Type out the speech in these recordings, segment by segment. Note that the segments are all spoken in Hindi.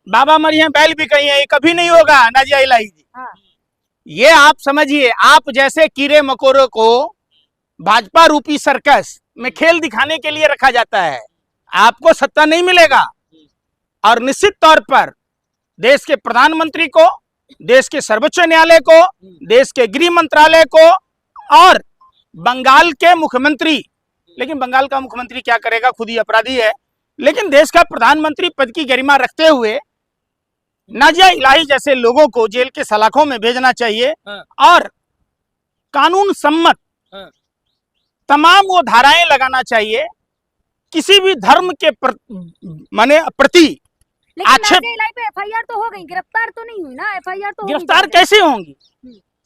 बाबा मरिए बैल भी कही है, ये कभी नहीं होगा नाजिया इलाही जी। हाँ। ये आप समझिए, आप जैसे कीड़े मकोड़ों को भाजपा रूपी सर्कस में खेल दिखाने के लिए रखा जाता है, आपको सत्ता नहीं मिलेगा। और निश्चित तौर पर देश के प्रधानमंत्री को, देश के सर्वोच्च न्यायालय को, देश के गृह मंत्रालय को और बंगाल के मुख्यमंत्री, लेकिन बंगाल का मुख्यमंत्री क्या करेगा, खुद ही अपराधी है, लेकिन देश का प्रधानमंत्री पद की गरिमा रखते हुए नाजिया इलाही जैसे लोगों को जेल के सलाखों में भेजना चाहिए। और कानून सम्मत तमाम वो धाराएं लगाना चाहिए किसी भी धर्म के प्रति। आक्षेप पे एफआईआर तो हो गई, गिरफ्तार तो नहीं हुई ना, एफआईआर तो गिरफ्तार कैसे होंगी?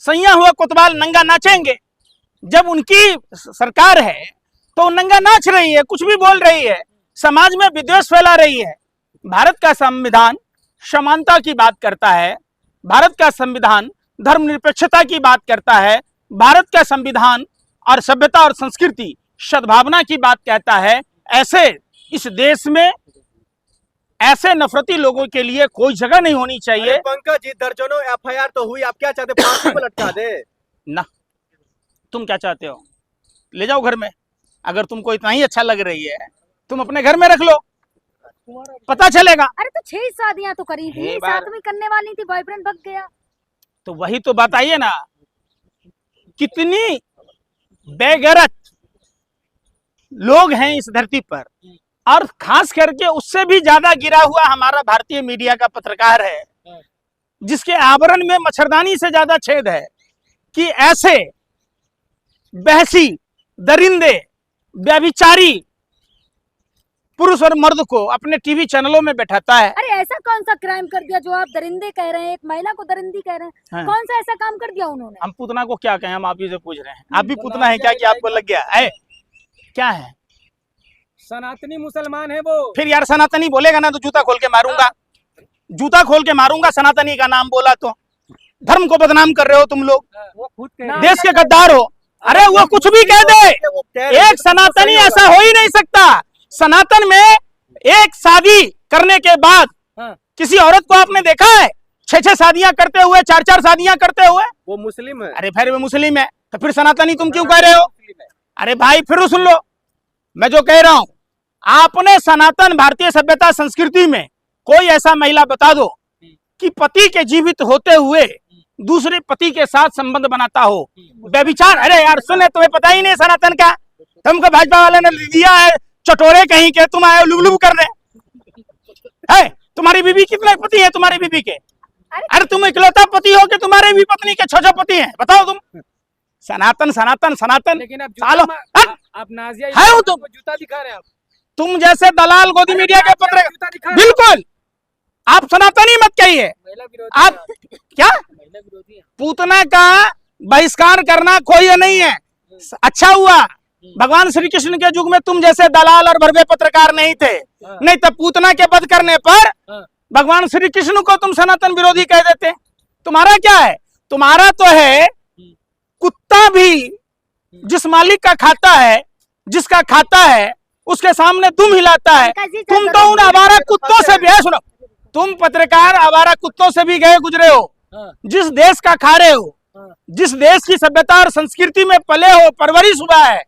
सैया हुआ कोतवाल नंगा नाचेंगे? जब उनकी सरकार है तो नंगा नाच रही है, कुछ भी बोल रही है, समाज में विद्वेष फैला रही है। भारत का संविधान समानता की बात करता है, भारत का संविधान धर्मनिरपेक्षता की बात करता है, भारत का संविधान और सभ्यता और संस्कृति सद्भावना की बात कहता है। ऐसे इस देश में ऐसे नफरती लोगों के लिए कोई जगह नहीं होनी चाहिए। पंकज जी, दर्जनों एफआईआर तो हुई, आप क्या चाहते, फांसी पर लटका दे ना? तुम क्या चाहते हो? ले जाओ घर में, अगर तुमको इतना ही अच्छा लग रही है तुम अपने घर में रख लो, पता चलेगा। अरे तो 6 शादियां तो करी थी, 7वीं करने वाली थी, बॉयफ्रेंड भग गया। तो वही तो बताइए ना, कितनी बेगैरत लोग हैं इस धरती पर। और खास करके उससे भी ज्यादा गिरा हुआ हमारा भारतीय मीडिया का पत्रकार है, जिसके आवरण में मच्छरदानी से ज्यादा छेद है, कि ऐसे बहसी, दरिंदे, व्यभिचारी पुरुष और मर्द को अपने टीवी चैनलों में बैठाता है। अरे ऐसा कौन सा क्राइम कर दिया जो आप दरिंदे कह रहे हैं, एक महिला को दरिंदी कह रहे हैं? हाँ। कौन सा ऐसा काम कर दिया उन्होंने? हम पुतना को क्या कहें, हम आप ही से पूछ रहे हैं। आप भी पुतना है क्या कि आपको लग गया है? क्या है? सनातनी मुसलमान है वो। फिर यार सनातनी बोलेगा ना तो जूता खोल के मारूंगा, जूता खोल के मारूंगा। सनातनी का नाम बोला तो धर्म को बदनाम कर रहे हो तुम लोग, वो खुद देश के गद्दार हो। अरे वो कुछ भी कह दे, एक सनातनी ऐसा हो ही नहीं सकता। सनातन में एक शादी करने के बाद किसी औरत को आपने देखा है 6-6 शादियां करते हुए, 4-4 शादियां करते हुए? वो मुस्लिम है। अरे फिर वो मुस्लिम है तो फिर सनातनी तुम क्यों कह रहे हो? अरे भाई फिर सुन लो, मैं जो कह रहा हूं, आपने सनातन भारतीय सभ्यता संस्कृति में कोई ऐसा महिला बता दो कि पति के जीवित होते हुए दूसरे पति के साथ संबंध बनाता हो, व्यभिचार। अरे यार सुने, तुम्हें पता ही नहीं सनातन का, तुमको भाजपा वाले ने दिया है, चटोरे कहीं के, तुम आए लुबलुब करने। है तुम्हारी बीबी कितने पति है तुम्हारी बीबी के? अरे तुम इकलौता पति हो कि तुम्हारे भी पत्नी के 6 पति हैं? बताओ तुम। सनातन सनातन सनातन, लेकिन आप नाजिया है हो तुम, जूता दिखा रहे हैं आप। तुम जैसे दलाल गोदी मीडिया के पत्रकार, बिल्कुल आप सनातनी मत कहिए। आप क्या पूतना का बहिष्कार करना कोई नहीं है। अच्छा हुआ भगवान श्री कृष्ण के युग में तुम जैसे दलाल और भरवे पत्रकार नहीं थे, नहीं तो पूतना के वध करने पर भगवान श्री कृष्ण को तुम सनातन विरोधी कह देते। तुम्हारा क्या है? तुम्हारा तो है कुत्ता भी जिस मालिक का खाता है, जिसका खाता है उसके सामने दुम हिलाता है। तुम तो उन आवारा कुत्तों से भी है, सुनो, तुम पत्रकार आवारा कुत्तों से भी गए गुजरे हो। जिस देश का खा रहे हो, जिस देश की सभ्यता और संस्कृति में पले हो, परवरिश हुआ है,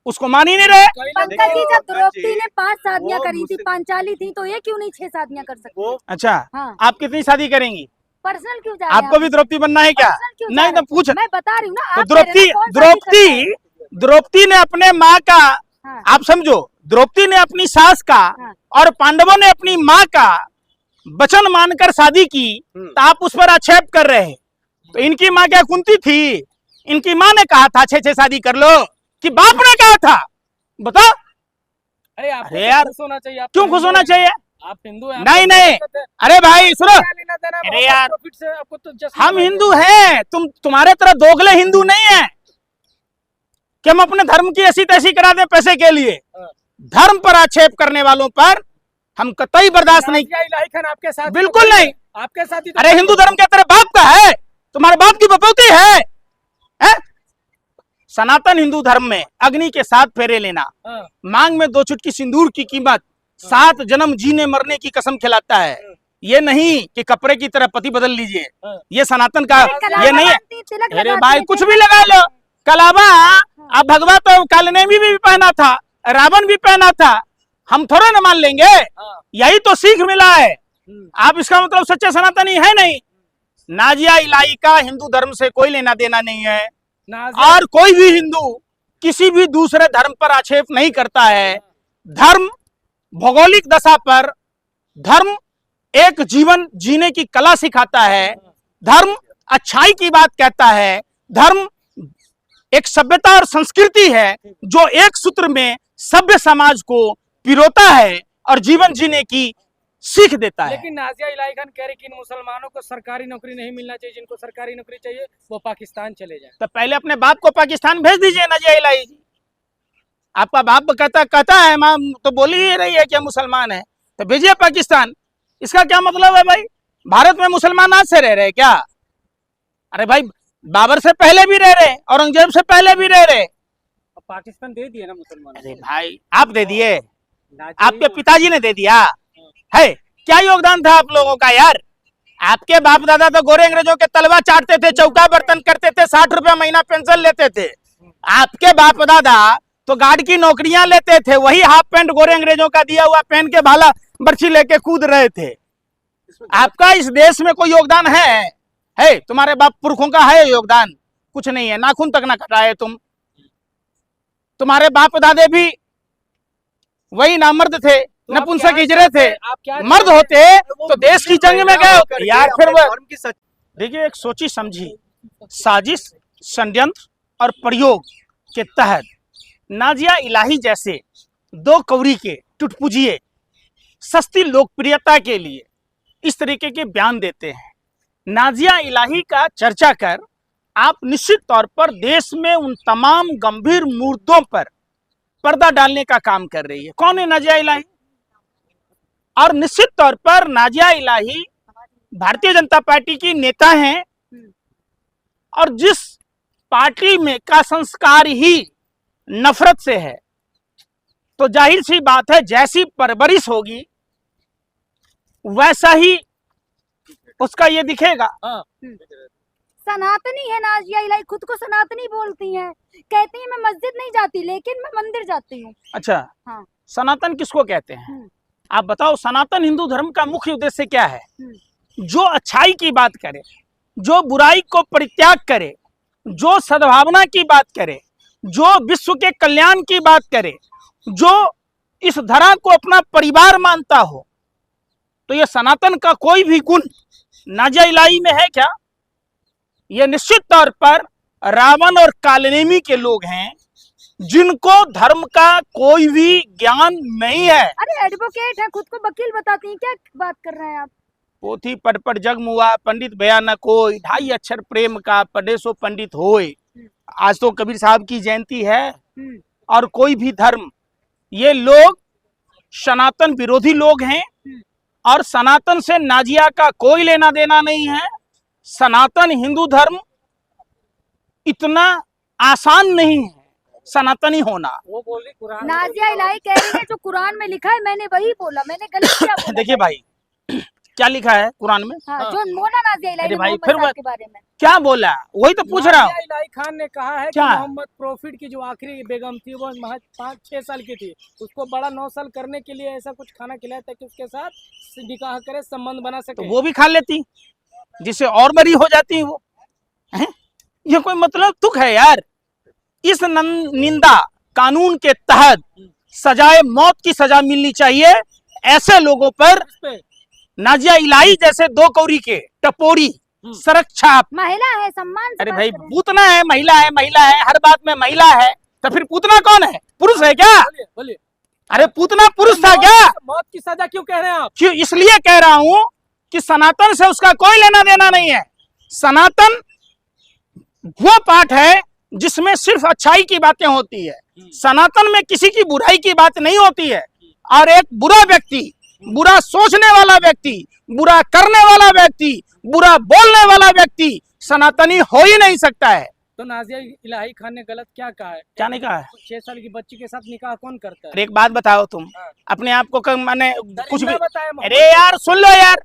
उसको मान ही नहीं रहे। पंकज जी, जब द्रौपदी ने 5 शादियां करी थी, पांचाली थी, तो ये क्यों नहीं 6 शादियां कर सकती? अच्छा हाँ। आप कितनी शादी करेंगी? पर्सनल क्यों जा? आपको भी द्रौपदी बनना है क्या? नहीं तो पूछ, मैं बता रही हूँ ना। तो द्रौपदी ने अपने माँ का, आप समझो, द्रौपदी ने अपनी सास का और पांडवों ने अपनी माँ का वचन मानकर शादी की, तो आप उस पर आक्षेप कर रहे हैं। तो इनकी माँ क्या कुंती थी? इनकी माँ ने कहा था 6-6 शादी कर लो कि बाप ने कहा था? बताओ। अरे यार खुश होना चाहिए। क्यों खुश होना चाहिए? आप हिंदू हैं। नहीं, अरे भाई सुनो, अरे यार आपको तो हम हिंदू हैं, तुम्हारे तरह दोगले हिंदू नहीं है कि हम अपने धर्म की ऐसी तैसी करा दें पैसे के लिए। धर्म पर आक्षेप करने वालों पर हम कतई बर्दाश्त नहीं। इलाही खान आपके साथ? बिल्कुल नहीं, आपके साथ ही। अरे हिंदू धर्म क्या तेरे बाप का है? तुम्हारे बाप की बपौती है? सनातन हिंदू धर्म में अग्नि के 7 फेरे लेना, मांग में 2 चुटकी सिंदूर की कीमत 7 जन्म जीने मरने की कसम खिलाता है। ये नहीं कि कपड़े की तरह पति बदल लीजिए, हाँ। ये सनातन का कलावा ये नहीं है। बांधती, तिलक अरे लगाती भाई है, कुछ फिर भी लगा लो, कलावा अब भगवा तो कालनेमी भी पहना था, रावण भी पहना था, हम थोड़ा न मान लेंगे। हाँ। यही तो सीख मिला है। हम्म। आप इसका मतलब सच्चे सनातनी है नहीं। नाजिया इलाही का हिंदू धर्म से कोई लेना देना नहीं है, नाजिया और कोई भी हिंदू किसी भी दूसरे धर्म पर आक्षेप नहीं करता है। धर्म भौगोलिक दशा पर, धर्म एक जीवन जीने की कला सिखाता है, धर्म अच्छाई की बात कहता है, धर्म एक सभ्यता और संस्कृति है जो एक सूत्र में सभ्य समाज को पिरोता है और जीवन जीने की सीख देता है। लेकिन नाजिया इलाही खान कह रही कि इन मुसलमानों को सरकारी नौकरी नहीं मिलना चाहिए, जिनको सरकारी नौकरी चाहिए वो पाकिस्तान चले जाए। तो पहले अपने बाप को पाकिस्तान भेज दीजिए नाजिया इलाही जी। आपका बाप कहता है माँ तो बोली ही रही है कि हम मुसलमान है, तो भेजिए पाकिस्तान। इसका क्या मतलब है भाई? भारत में मुसलमान आज से रह रहे क्या? अरे भाई बाबर से पहले भी रह रहे, औरंगजेब से पहले भी रह रहे। पाकिस्तान दे दिए ना मुसलमान। अरे भाई आप दे दिए, आपके पिताजी ने दे दिया है। क्या योगदान था आप लोगों का यार? आपके बाप दादा तो गोरे अंग्रेजों के तलवा चाटते थे, चौका बर्तन करते थे, 60 रुपया महीना पेंशन लेते थे। आपके बाप दादा तो गार्ड की नौकरियां लेते थे, वही हाफ पैंट गोरे अंग्रेजों का दिया हुआ पहन के भाला बर्छी लेके कूद रहे थे। आपका इस देश में कोई योगदान है? तुम्हारे बाप पुरखों का है योगदान? कुछ नहीं है, नाखून तक ना कटाए तुम। तुम्हारे बाप दादे भी वही नामर्द थे, तो आप नपुंसक क्या हिजड़े थे। आप क्या मर्द होते तो देश की जंग में गए होते यार। फिर वो धर्म की सच देखिए, एक सोची समझी साजिश, षड्यंत्र और प्रयोग के तहत नाजिया इलाही जैसे दो कौड़ी के टुटपुजिए सस्ती लोकप्रियता के लिए इस तरीके के बयान देते हैं। नाजिया इलाही का चर्चा कर आप निश्चित तौर पर देश में उन तमाम गंभीर मुद्दों पर पर्दा डालने का काम कर रही है। कौन है नाजिया इलाही? और निश्चित तौर पर नाजिया इलाही भारतीय जनता पार्टी की नेता हैं, और जिस पार्टी में का संस्कार ही नफरत से है, तो जाहिर सी बात है जैसी परवरिश होगी वैसा ही उसका ये दिखेगा। हाँ। सनातनी है नाजिया इलाही, खुद को सनातनी बोलती हैं, कहती हैं मैं मस्जिद नहीं जाती लेकिन मैं मंदिर जाती हूँ। अच्छा, हाँ। सनातन किसको कहते हैं? आप बताओ, सनातन हिंदू धर्म का मुख्य उद्देश्य क्या है? जो अच्छाई की बात करे, जो बुराई को परित्याग करे, जो सद्भावना की बात करे, जो विश्व के कल्याण की बात करे, जो इस धरा को अपना परिवार मानता हो, तो यह सनातन का कोई भी गुण नाजिया इलाही में है क्या? ये निश्चित तौर पर रावण और कालनेमी के लोग हैं जिनको धर्म का कोई भी ज्ञान नहीं है। अरे एडवोकेट है, खुद को वकील बताती हैं, क्या बात कर रहे हैं आप? पोथी पढ़ पढ़ जग मुआ, पंडित बया न कोई, 2.5 अक्षर प्रेम का पढ़े सो पंडित होए। आज तो कबीर साहब की जयंती है, और कोई भी धर्म, ये लोग सनातन विरोधी लोग हैं, और सनातन से नाजिया का कोई लेना देना नहीं है। सनातन हिंदू धर्म इतना आसान नहीं है सनातनी होना। वो बोल रही कुरान। नाजिया इलाही कह रही है जो कुरान में लिखा है मैंने वही बोला, मैंने गलत क्या बोला? देखिए भाई, क्या लिखा है कुरान में? हाँ, जो बोला नाजिया इलाही अरे ने भाई, मोहम्मद फिर साहब वो- के बारे में। क्या बोला? वही तो पूछ रहा हूँ। नाजिया इलाही खान ने कहा है कि क्या? मोहम्मद प्रॉफिट की जो आखिरी बेगम थी वो महज 5-6 साल की थी, उसको बड़ा 9 साल करने के लिए ऐसा कुछ खाना खिलाया ताकि उसके साथ निकाह करे, संबंध बना तो सके। वो भी खा लेती, जिससे और बड़ी हो जाती है वो। हैं? ये कोई मतलब तुक है यार? इस निंदा कानून के तहत सजाए मौत की सजा मिलनी चाहिए ऐसे लोगों पर। इस पे नाजिया इलाही जैसे दो कौड़ी के टपोरी सड़क छाप। महिला है, सम्मान से अरे बात भाई, करें। पूतना है, महिला है, महिला है, हर बात में महिला है, तो फिर पूतना कौन है? पुरुष है क्या? बोलिए बोलिए। अरे पूतना पुरुष था क्या? मौत की सजा क्यों कह रहे हैं आप? क्यों? इसलिए कह रहा हूं कि सनातन से उसका कोई लेना देना नहीं है। सनातन वो पाठ है जिसमें सिर्फ अच्छाई की बातें होती है। सनातन में किसी की बुराई की बात नहीं होती है, और एक बुरा व्यक्ति, बुरा सोचने वाला व्यक्ति, बुरा करने वाला व्यक्ति, बुरा बोलने वाला व्यक्ति सनातनी हो ही नहीं सकता है। तो नाजिया इलाही खान ने गलत क्या कहा है? क्या नहीं कहा है? 6 साल की बच्ची के साथ निकाह कौन करता है? अरे एक बात बताओ, तुम अपने आप को मैंने कुछ भी, बताया अरे यार सुन लो यार,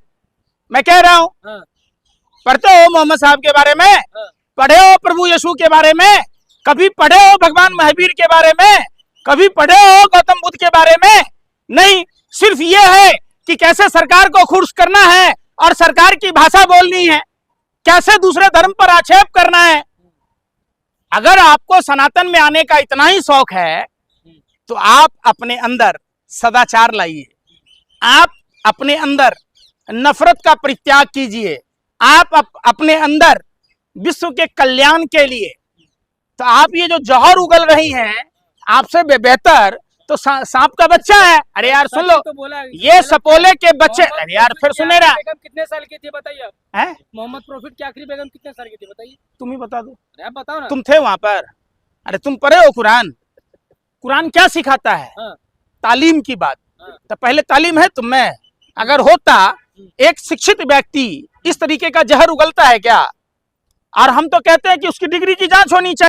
मैं कह रहा हूं, हाँ, पढ़ते हो मोहम्मद साहब के बारे में, हाँ, पढ़े हो प्रभु यीशु के बारे में, कभी पढ़े हो भगवान महावीर के बारे में, कभी पढ़े हो गौतम बुद्ध के बारे में? नहीं, सिर्फ ये है कि कैसे सरकार को खुश करना है और सरकार की भाषा बोलनी है, कैसे दूसरे धर्म पर आक्षेप करना है। अगर आपको सनातन में आने का इतना ही शौक है तो आप अपने अंदर सदाचार लाइए, आप अपने अंदर नफरत का परित्याग कीजिए, आप अपने अंदर विश्व के कल्याण के लिए, तो आप ये जो जौहर उगल रही हैं, आपसे बेहतर तो सांप का बच्चा है। अरे यार सुन लो, तो बोला ये सपोले के बच्चे, अरे यार फिर सुने रहा बेगम कितने साल की थी बताइए आप? है, मोहम्मद प्रॉफिट की आखिरी बेगम कितने साल की थी बताइए? तुम ही बता दो, अरे आप बताओ ना। तुम थे वहां पर। अरे तुम पढ़े हो कुरान? कुरान क्या सिखाता है? हाँ, तालीम की बात। हाँ, तो पहले तालीम है तुम में। अगर होता, एक शिक्षित व्यक्ति इस तरीके का जहर उगलता है क्या? और हम तो कहते हैं कि उसकी डिग्री की जांच होनी चाहिए।